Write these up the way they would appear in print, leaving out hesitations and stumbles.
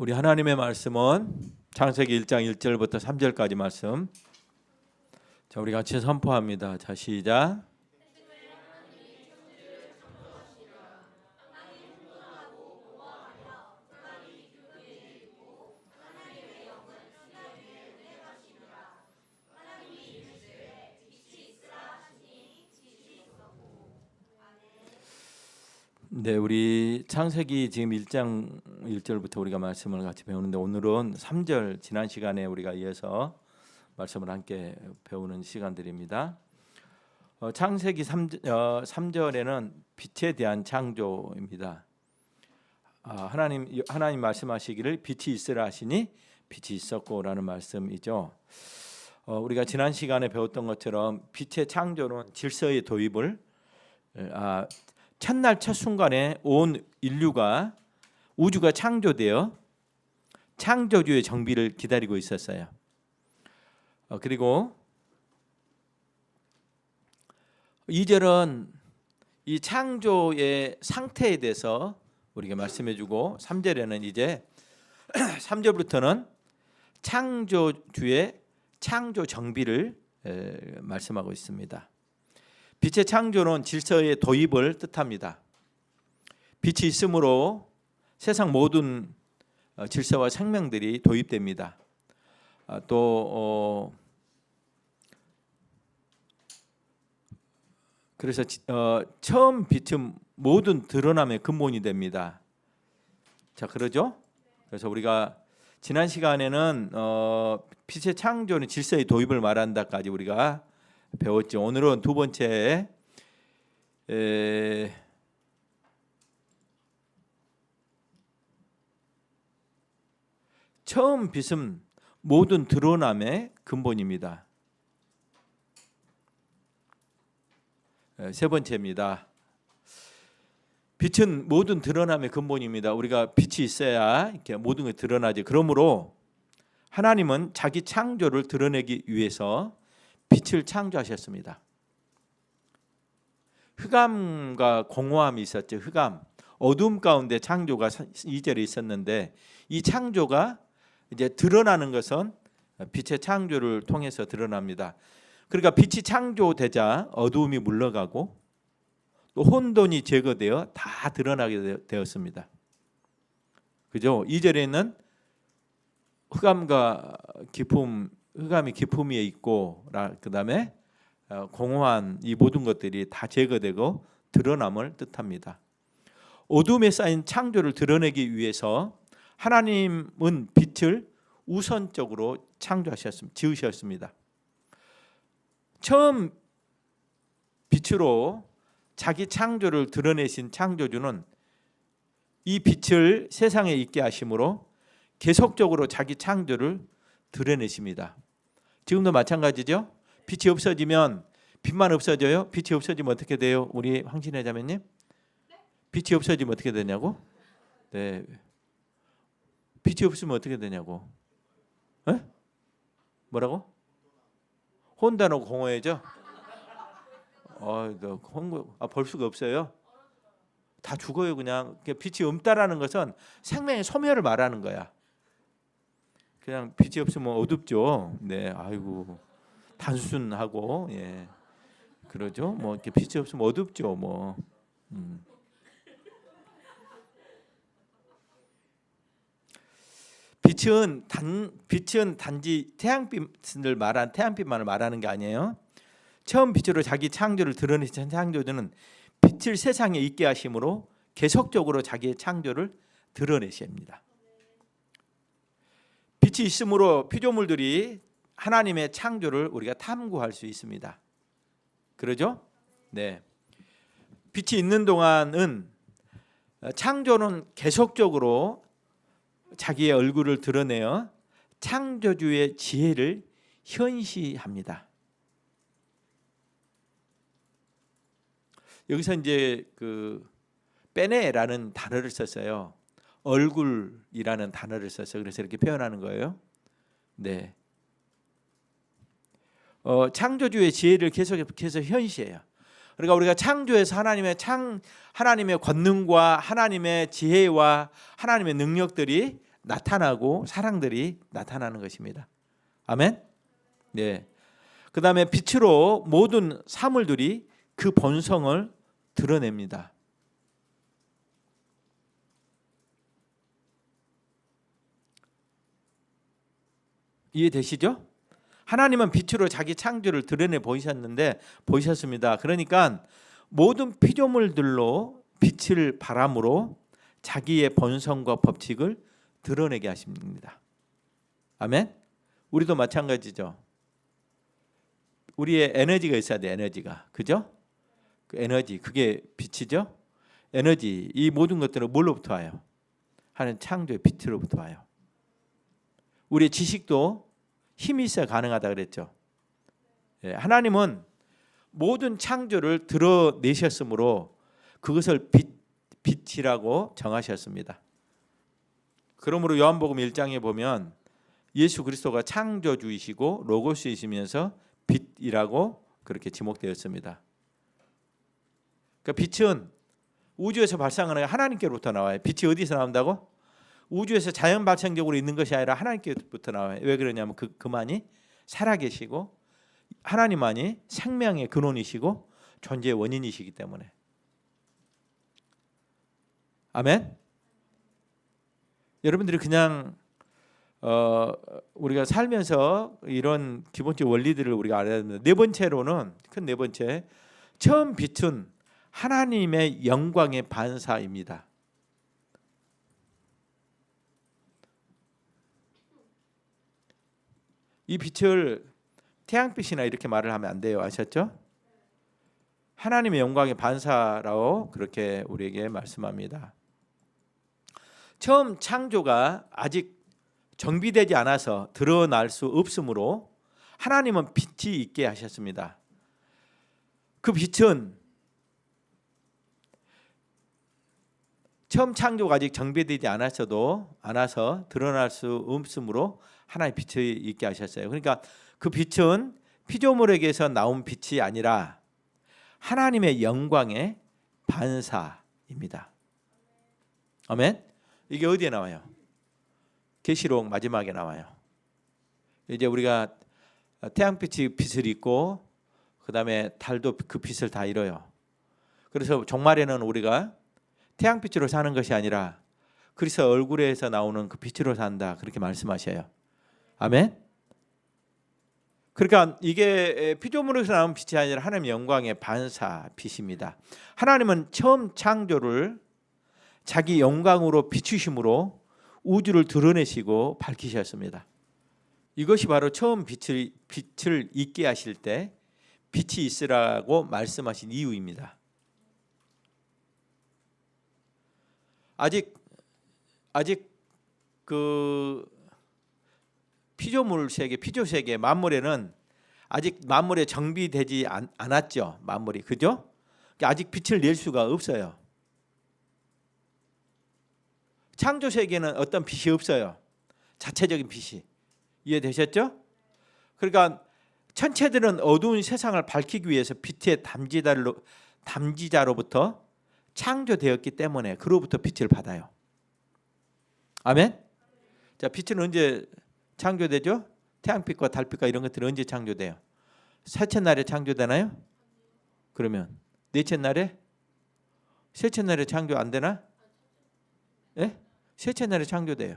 우리 하나님의 말씀은 창세기 1장 1절부터 3절까지 말씀. 자, 우리 같이 선포합니다. 자, 시작. 네, 우리 창세기 지금 1장 1절부터 우리가 말씀을 같이 배우는데 오늘은 3절 지난 시간에 우리가 이어서 말씀을 함께 배우는 시간들입니다. 창세기 3절에는 빛에 대한 창조입니다. 하나님 말씀하시기를 빛이 있으라 하시니 빛이 있었고라는 말씀이죠. 우리가 지난 시간에 배웠던 것처럼 빛의 창조는 질서의 도입을 첫날 첫 순간에 온 인류가 우주가 창조되어 창조주의 정비를 기다리고 있었어요. 그리고 2절은 이 창조의 상태에 대해서 우리가 말씀해주고 3절에는 이제 3절부터는 창조주의 창조 정비를 말씀하고 있습니다. 빛의 창조는 질서의 도입을 뜻합니다. 빛이 있으므로 세상 모든 질서와 생명들이 도입됩니다. 그래서 처음 빛은 모든 드러남의 근본이 됩니다. 자, 그러죠? 그래서 우리가 지난 시간에는 빛의 창조는 질서의 도입을 말한다까지 우리가 배웠죠. 오늘은 두 번째 처음 빛은 모든 드러남의 근본입니다. 세 번째입니다. 빛은 모든 드러남의 근본입니다. 우리가 빛이 있어야 이렇게 모든 게 드러나지. 그러므로 하나님은 자기 창조를 드러내기 위해서 빛을 창조하셨습니다. 흑암과 공허함이 있었죠. 흑암, 어둠 가운데 창조가 2절에 있었는데 이 창조가 이제 드러나는 것은 빛의 창조를 통해서 드러납니다. 그러니까 빛이 창조되자 어두움이 물러가고 또 혼돈이 제거되어 다 드러나게 되었습니다. 그죠? 2절에는 흑암이 기품 위에 있고 그다음에 공허한 이 모든 것들이 다 제거되고 드러남을 뜻합니다. 어둠에 쌓인 창조를 드러내기 위해서 하나님은 빛을 우선적으로 지으셨습니다. 처음 빛으로 자기 창조를 드러내신 창조주는 이 빛을 세상에 있게 하심으로 계속적으로 자기 창조를 드러내십니다. 지금도 마찬가지죠. 빛이 없어지면 빛만 없어져요? 빛이 없어지면 어떻게 돼요? 우리 황신혜 자매님? 빛이 없어지면 어떻게 되냐고? 네. 빛이 없으면 어떻게 되냐고? 에? 뭐라고? 혼돈하고 공허해져? 볼 수가 없어요. 다 죽어요. 그냥 빛이 없다라는 것은 생명의 소멸을 말하는 거야. 그냥 빛이 없으면 어둡죠. 네, 아이고 단순하고 예, 그러죠. 뭐 이렇게 빛이 없으면 어둡죠. 뭐. 빛은 단지 태양빛만을 말하는 게 아니에요. 처음 빛으로 자기 창조를 드러내신 창조주는 빛을 세상에 있게 하심으로 계속적으로 자기의 창조를 드러내십니다. 빛이 있으므로 피조물들이 하나님의 창조를 우리가 탐구할 수 있습니다. 그러죠? 네. 빛이 있는 동안은 창조는 계속적으로 자기의 얼굴을 드러내어 창조주의 지혜를 현시합니다. 여기서 이제 빼네라는 단어를 썼어요. 얼굴이라는 단어를 써서 그래서 이렇게 표현하는 거예요. 네. 창조주의 지혜를 계속해서 현시해요. 그러니까 우리가 창조에서 하나님의 권능과 하나님의 지혜와 하나님의 능력들이 나타나고 사랑들이 나타나는 것입니다. 아멘. 네. 그다음에 빛으로 모든 사물들이 그 본성을 드러냅니다. 이해되시죠? 하나님은 빛으로 자기 창조를 드러내 보이셨습니다. 그러니까 모든 피조물들로 빛을 바람으로 자기의 본성과 법칙을 드러내게 하십니다. 아멘. 우리도 마찬가지죠. 우리의 에너지가 있어야 돼. 에너지가. 그죠? 그 에너지, 그게 빛이죠. 에너지, 이 모든 것들은 뭘로부터 와요? 하는 창조의 빛으로부터 와요. 우리의 지식도 힘이 있어야 가능하다 그랬죠. 하나님은 모든 창조를 드러내셨으므로 그것을 빛이라고 정하셨습니다. 그러므로 요한복음 1장에 보면 예수 그리스도가 창조주이시고 로고스이시면서 빛이라고 그렇게 지목되었습니다. 그러니까 빛은 우주에서 발생하는 하나님께로부터 나와요. 빛이 어디서 나온다고? 우주에서 자연 발생적으로 있는 것이 아니라 하나님께로부터 나와요. 왜 그러냐면 그만이 살아계시고 하나님만이 생명의 근원이시고 존재의 원인이시기 때문에. 아멘. 여러분들이 그냥 우리가 살면서 이런 기본적 원리들을 우리가 알아야 됩니다. 네 번째로는 큰 네 번째, 처음 빛은 하나님의 영광의 반사입니다. 이 빛을 태양빛이나 이렇게 말을 하면 안 돼요. 아셨죠? 하나님의 영광의 반사라고 그렇게 우리에게 말씀합니다. 처음 창조가 아직 정비되지 않아서 드러날 수 없으므로 하나님은 빛이 있게 하셨습니다. 그 빛은 처음 창조가 아직 정비되지 않아서 드러날 수 없으므로 하나님의 빛이 있게 하셨어요. 그러니까 그 빛은 피조물에게서 나온 빛이 아니라 하나님의 영광의 반사입니다. 아멘. 이게 어디에 나와요? 계시록 마지막에 나와요. 이제 우리가 태양빛이 빛을 입고 그다음에 달도 그 빛을 다 잃어요. 그래서 종말에는 우리가 태양빛으로 사는 것이 아니라 그리스도 얼굴에서 나오는 그 빛으로 산다. 그렇게 말씀하셔요. 아멘. 그러니까 이게 피조물에서 나온 빛이 아니라 하나님의 영광의 반사 빛입니다. 하나님은 처음 창조를 자기 영광으로 비추심으로 우주를 드러내시고 밝히셨습니다. 이것이 바로 처음 빛을 있게 하실 때 빛이 있으라고 말씀하신 이유입니다. 아직 그 피조물 세계, 피조 세계 만물에는 아직 만물에 정비되지 않았죠. 만물이, 그죠? 아직 빛을 낼 수가 없어요. 창조 세계는 어떤 빛이 없어요. 자체적인 빛이. 이해되셨죠? 그러니까 천체들은 어두운 세상을 밝히기 위해서 빛의 담지자로부터 창조되었기 때문에 그로부터 빛을 받아요. 아멘. 자, 빛은 언제 창조되죠? 태양빛과 달빛과 이런 것들은 언제 창조돼요? 셋째 날에 창조되나요? 그러면 넷째 날에? 셋째 날에 창조 안 되나? 예? 셋째 날에 창조돼요.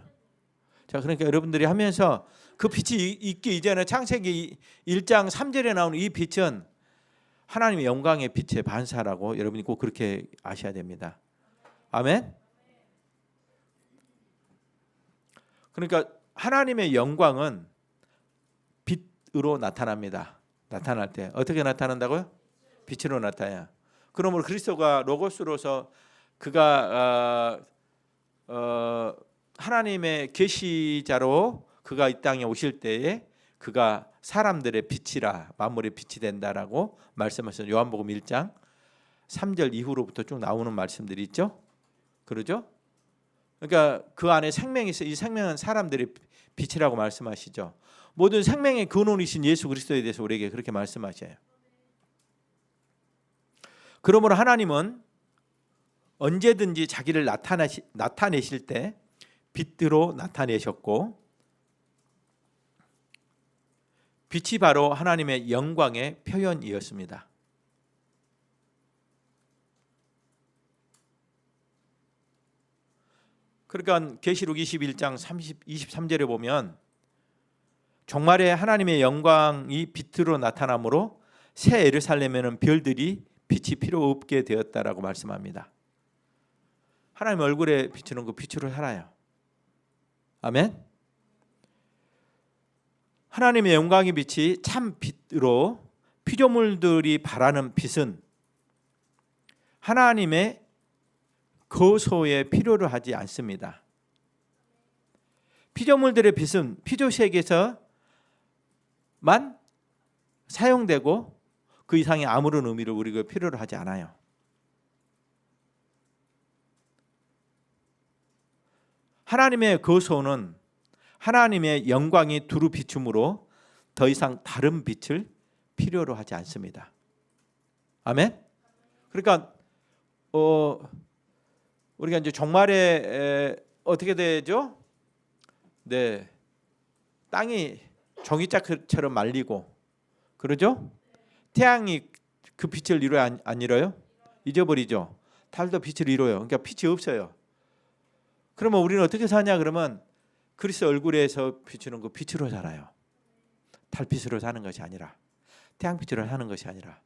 자, 그러니까 여러분들이 하면서 그 빛이 있기 이전에 창세기 1장 3절에 나오는 이 빛은 하나님의 영광의 빛의 반사라고 여러분이 꼭 그렇게 아셔야 됩니다. 아멘. 그러니까 하나님의 영광은 빛으로 나타납니다. 나타날 때 어떻게 나타난다고요? 빛으로 나타나요. 그러므로 그리스도가 로고스로서 그가 하나님의 계시자로 그가 이 땅에 오실 때에 그가 사람들의 빛이라 만물의 빛이 된다라고 말씀하신 요한복음 1장 3절 이후로부터 쭉 나오는 말씀들이 있죠. 그러죠? 그러니까 그 안에 생명이 있어. 이 생명은 사람들의 빛이라고 말씀하시죠. 모든 생명의 근원이신 예수 그리스도에 대해서 우리에게 그렇게 말씀하셔요. 그러므로 하나님은 언제든지 자기를 나타내실 때 빛으로 나타내셨고 빛이 바로 하나님의 영광의 표현이었습니다. 그러니까 계시록 21장 23절에 보면 종말에 하나님의 영광이 빛으로 나타나므로 새 예루살렘에는 별들이 빛이 필요 없게 되었다라고 말씀합니다. 하나님 얼굴에 비추는 그 빛으로 살아요. 아멘. 하나님의 영광의 빛이 참 빛으로 피조물들이 바라는 빛은 하나님의 거소에 필요로 하지 않습니다. 피조물들의 빛은 피조세계에서만 사용되고 그 이상의 아무런 의미를 우리가 필요로 하지 않아요. 하나님의 거소는 하나님의 영광이 두루 비춤으로 더 이상 다른 빛을 필요로 하지 않습니다. 아멘. 그러니까 우리가 이제 종말에 어떻게 되죠? 네, 땅이 종이짝처럼 말리고 그러죠? 태양이 그 빛을 이뤄요, 안 이뤄요? 잊어버리죠. 달도 빛을 이뤄요. 그러니까 빛이 없어요. 그러면 우리는 어떻게 사냐? 그러면 그리스도 얼굴에서 비추는 그 빛으로 살아요. 달빛으로 사는 것이 아니라, 태양빛으로 사는 것이 아니라.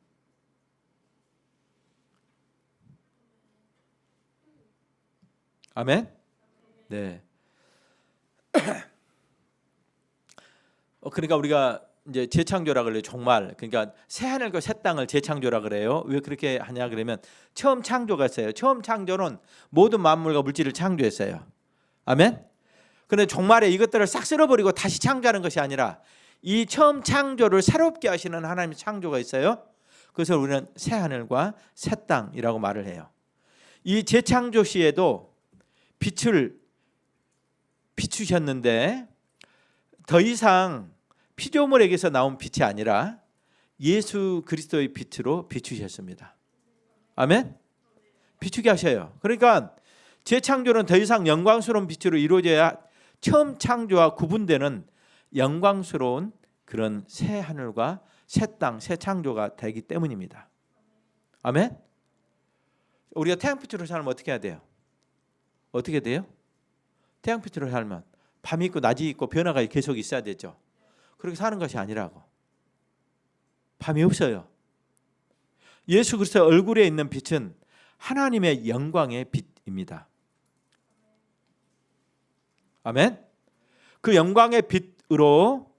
아멘. 네. 그러니까 우리가 이제 재창조라 그래요. 종말. 그러니까 새 하늘과 새 땅을 재창조라 그래요. 왜 그렇게 하냐 그러면 처음 창조가 있어요. 처음 창조는 모든 만물과 물질을 창조했어요. 아멘. 그런데 종말에 이것들을 싹 쓸어버리고 다시 창조하는 것이 아니라 이 처음 창조를 새롭게 하시는 하나님의 창조가 있어요. 그래서 우리는 새 하늘과 새 땅이라고 말을 해요. 이 재창조 시에도 빛을 비추셨는데 더 이상 피조물에게서 나온 빛이 아니라 예수 그리스도의 빛으로 비추셨습니다. 아멘. 비추게 하셔요. 그러니까 재창조는 더 이상 영광스러운 빛으로 이루어져야 처음 창조와 구분되는 영광스러운 그런 새 하늘과 새 땅, 새 창조가 되기 때문입니다. 아멘. 우리가 태양빛으로 살면 어떻게 해야 돼요? 어떻게 돼요? 태양빛으로 살면 밤이 있고 낮이 있고 변화가 계속 있어야 되죠. 그렇게 사는 것이 아니라고. 밤이 없어요. 예수 그리스도 얼굴에 있는 빛은 하나님의 영광의 빛입니다. 아멘. 그 영광의 빛으로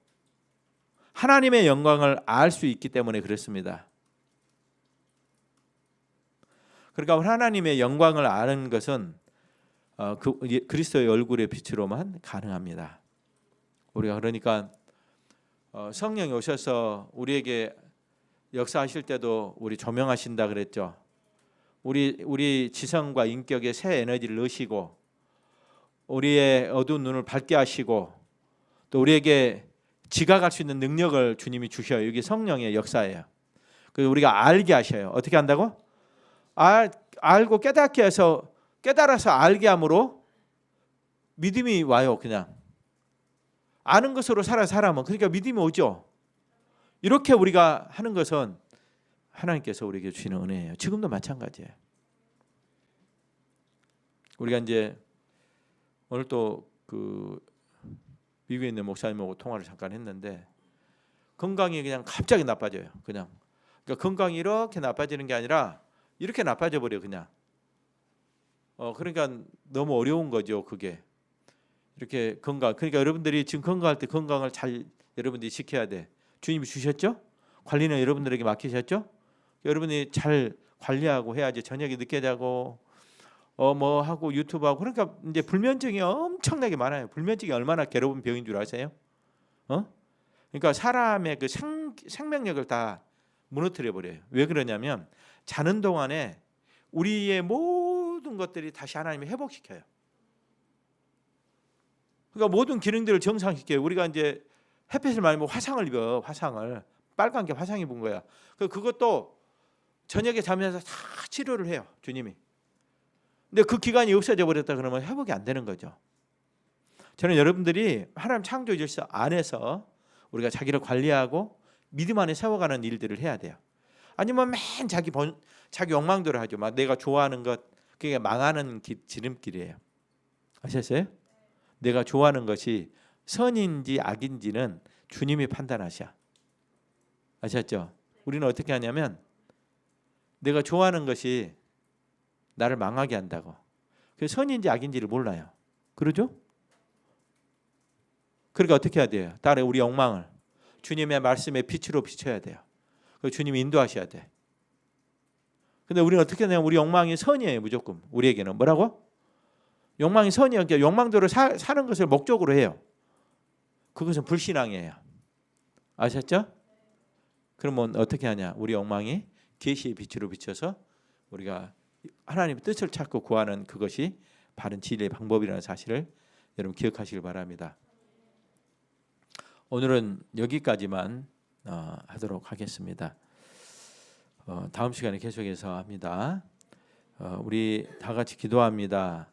하나님의 영광을 알 수 있기 때문에 그렇습니다. 그러니까 하나님의 영광을 아는 것은 그리스도의 얼굴의 빛으로만 가능합니다. 우리가 그러니까 성령이 오셔서 우리에게 역사하실 때도 우리 조명하신다 그랬죠. 우리 지성과 인격에 새 에너지를 넣으시고 우리의 어두운 눈을 밝게 하시고 또 우리에게 지각할 수 있는 능력을 주님이 주셔요. 이게 성령의 역사예요. 그래서 우리가 알게 하셔요. 어떻게 한다고? 알고 깨닫게 해서 깨달아서 알게 함으로 믿음이 와요. 그냥 아는 것으로 살아면 그러니까 믿음이 오죠. 이렇게 우리가 하는 것은 하나님께서 우리에게 주시는 은혜예요. 지금도 마찬가지예요. 우리가 이제 오늘 또 그 미국에 있는 목사님하고 통화를 잠깐 했는데 건강이 그냥 갑자기 나빠져요. 그러니까 건강이 이렇게 나빠지는 게 아니라 이렇게 나빠져 버려 그냥. 그러니까 너무 어려운 거죠. 그게 이렇게 건강. 그러니까 여러분들이 지금 건강할 때 건강을 잘 여러분들이 지켜야 돼. 주님이 주셨죠? 관리는 여러분들에게 맡기셨죠? 여러분이 잘 관리하고 해야지. 저녁에 늦게 자고 뭐 하고 유튜브 하고 그러니까 이제 불면증이 엄청나게 많아요. 불면증이 얼마나 괴로운 병인 줄 아세요? 그러니까 사람의 그 생명력을 다 무너뜨려 버려요. 왜 그러냐면 자는 동안에 우리의 모든 것들이 다시 하나님이 회복시켜요. 그러니까 모든 기능들을 정상시켜요. 우리가 이제 햇빛을 많이 보고 화상을 입어. 화상을 빨간 게 화상 입은 거야. 그것도 저녁에 자면서 다 치료를 해요. 주님이. 근데 그 기간이 없어져 버렸다 그러면 회복이 안 되는 거죠. 저는 여러분들이 하나님 창조 질서 안에서 우리가 자기를 관리하고 믿음 안에 세워가는 일들을 해야 돼요. 아니면 맨 자기 욕망대로 하죠. 막 내가 좋아하는 것, 그게 망하는 지름길이에요. 아셨어요? 내가 좋아하는 것이 선인지 악인지는 주님이 판단하셔. 아셨죠? 우리는 어떻게 하냐면 내가 좋아하는 것이 나를 망하게 한다고. 그래서 선인지 악인지를 몰라요. 그러죠? 그러니까 어떻게 해야 돼요? 딸의 우리 욕망을 주님의 말씀의 빛으로 비춰야 돼요. 주님이 인도하셔야 돼. 근데 우리는 어떻게 하냐면 우리 욕망이 선이에요. 무조건 우리에게는 뭐라고? 욕망이 선이에요. 그러니까 욕망대로 사는 것을 목적으로 해요. 그것은 불신앙이에요. 아셨죠? 그러면 어떻게 하냐? 우리 욕망이 계시의 빛으로 비춰서 우리가 하나님의 뜻을 찾고 구하는 그것이 바른 진리의 방법이라는 사실을 여러분 기억하시길 바랍니다. 오늘은 여기까지만 하도록 하겠습니다. 다음 시간에 계속해서 합니다. 우리 다 같이 기도합니다.